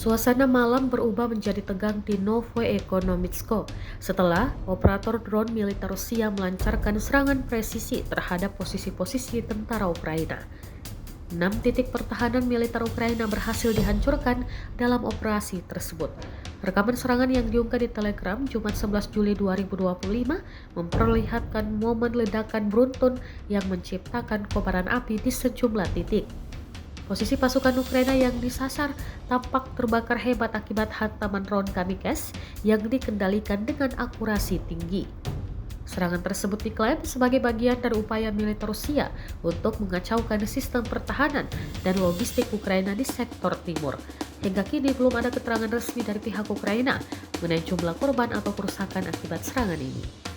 Suasana malam berubah menjadi tegang di Novoekonomicko setelah operator drone militer Rusia melancarkan serangan presisi terhadap posisi-posisi tentara Ukraina. 6 titik pertahanan militer Ukraina berhasil dihancurkan dalam operasi tersebut. Rekaman serangan yang diunggah di Telegram Jumat 11 Juli 2025 memperlihatkan momen ledakan beruntun yang menciptakan kobaran api di sejumlah titik. Posisi pasukan Ukraina yang disasar tampak terbakar hebat akibat hantaman drone kamikaze yang dikendalikan dengan akurasi tinggi. Serangan tersebut diklaim sebagai bagian dari upaya militer Rusia untuk mengacaukan sistem pertahanan dan logistik Ukraina di sektor timur. Hingga kini belum ada keterangan resmi dari pihak Ukraina mengenai jumlah korban atau kerusakan akibat serangan ini.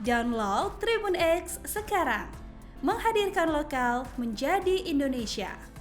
Download Tribun X sekarang, menghadirkan lokal menjadi Indonesia.